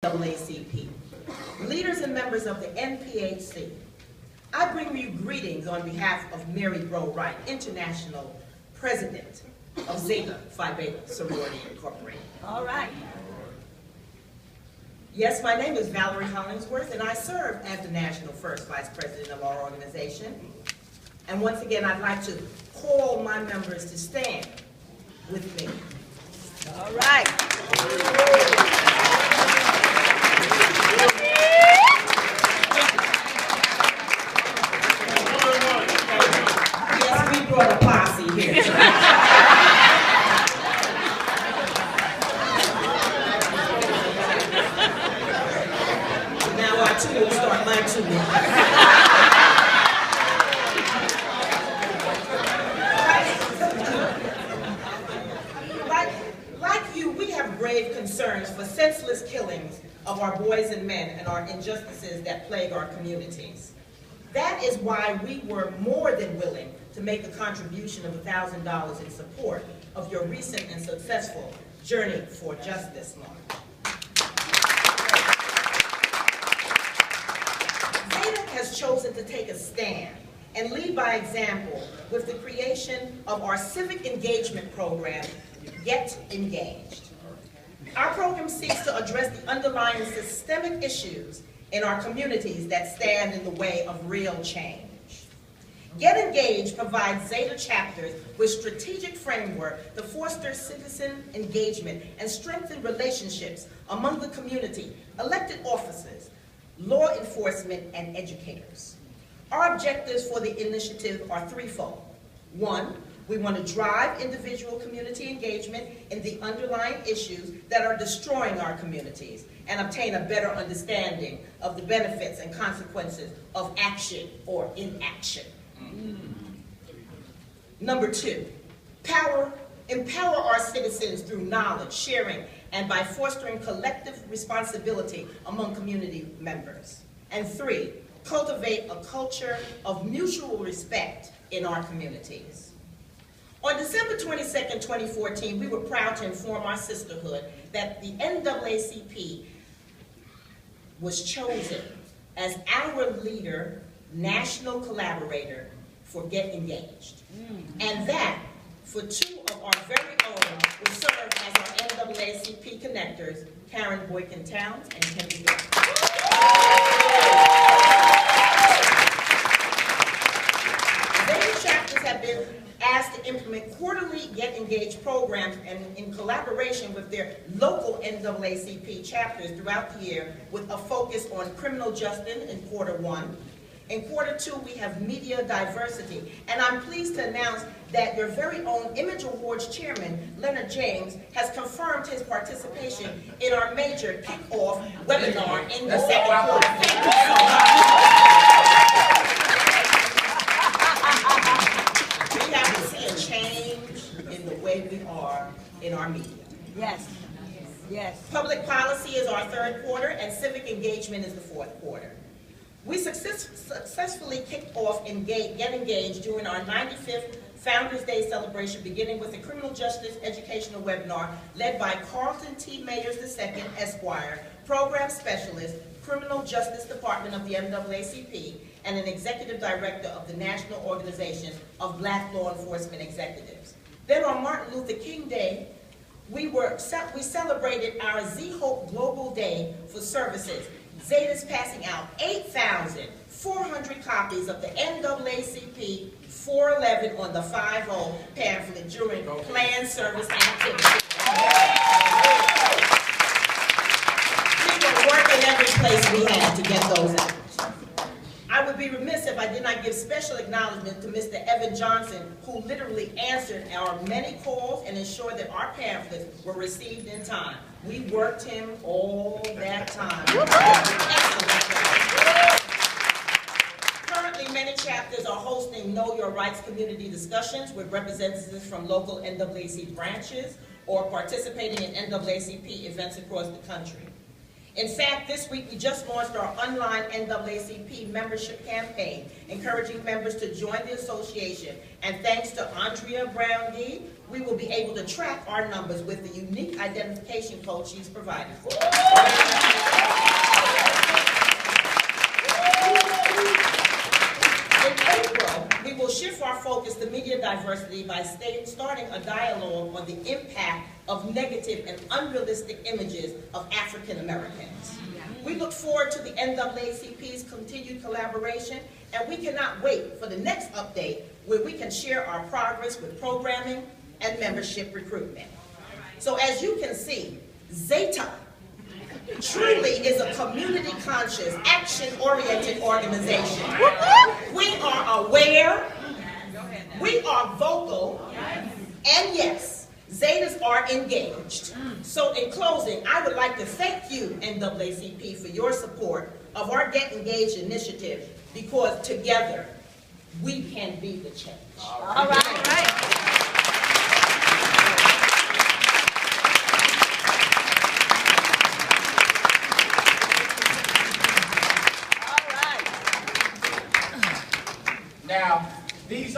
NAACP, leaders and members of the NPHC, I bring you greetings on behalf of Mary Bro Wright, International President of Zeta Phi Beta Sorority Incorporated. All right. Yes, my name is Valerie Hollingsworth, and I serve as the National First Vice President of our organization. And once again, I'd like to call my members to stand with me. All right. Yes, we brought a posse here tonight. Now our two will start my two. Like you, we have grave concerns for senseless killings of our boys and men and our injustices that plague our communities. That is why we were more than willing to make a contribution of $1,000 in support of your recent and successful Journey for Justice March. Zeta has chosen to take a stand and lead by example with the creation of our civic engagement program, Get Engaged. Our program seeks to address the underlying systemic issues in our communities that stand in the way of real change. Get Engaged provides Zeta chapters with strategic framework to foster citizen engagement and strengthen relationships among the community, elected officers, law enforcement, and educators. Our objectives for the initiative are threefold. One, we want to drive individual community engagement in the underlying issues that are destroying our communities and obtain a better understanding of the benefits and consequences of action or inaction. Number two, empower our citizens through knowledge, sharing, and by fostering collective responsibility among community members. And three, cultivate a culture of mutual respect in our communities. On December 22nd, 2014, we were proud to inform our sisterhood that the NAACP was chosen as our leader, national collaborator for Get Engaged. And that, for two of our very own, will serve as our NAACP connectors, Karen Boykin-Towns and Kenny Brown. Zeta chapters have been asked to implement quarterly Get Engaged programs and in collaboration with their local NAACP chapters throughout the year with a focus on criminal justice in Q1. In Q2, we have media diversity. And I'm pleased to announce that your very own Image Awards chairman, Leonard James, has confirmed his participation in our major kickoff webinar in the second quarter. Thank you so much. We have to see a change in the way we are in our media. Yes. Yes. Public policy is our third quarter, and civic engagement is the fourth quarter. We successfully kicked off Get Engaged during our 95th Founders Day celebration, beginning with a criminal justice educational webinar led by Carlton T. Mayers II, Esquire, Program Specialist, Criminal Justice Department of the NAACP, and an Executive Director of the National Organization of Black Law Enforcement Executives. Then on Martin Luther King Day, we celebrated our Z-Hope Global Day for Services. Zeta's passing out 8,400 copies of the NAACP 411 on the 5-0 pamphlet during planned service activities. We were working every place we had to get those out. I would be remiss if I did not give special acknowledgement to Mr. Evan Johnson, who literally answered our many calls and ensured that our pamphlets were received in time. We worked him all that time. Currently, many chapters are hosting Know Your Rights community discussions with representatives from local NAACP branches or participating in NAACP events across the country. In fact, this week we just launched our online NAACP membership campaign, encouraging members to join the association. And thanks to Andrea Brown-Gee, we will be able to track our numbers with the unique identification code she's provided for us. diversity by starting a dialogue on the impact of negative and unrealistic images of African Americans. We look forward to the NAACP's continued collaboration, and we cannot wait for the next update where we can share our progress with programming and membership recruitment. So as you can see, Zeta truly is a community-conscious, action-oriented organization. We are aware, we are vocal, and yes, Zetas are engaged. So in closing, I would like to thank you, NAACP, for your support of our Get Engaged initiative, because together, we can be the change. All right. Now, these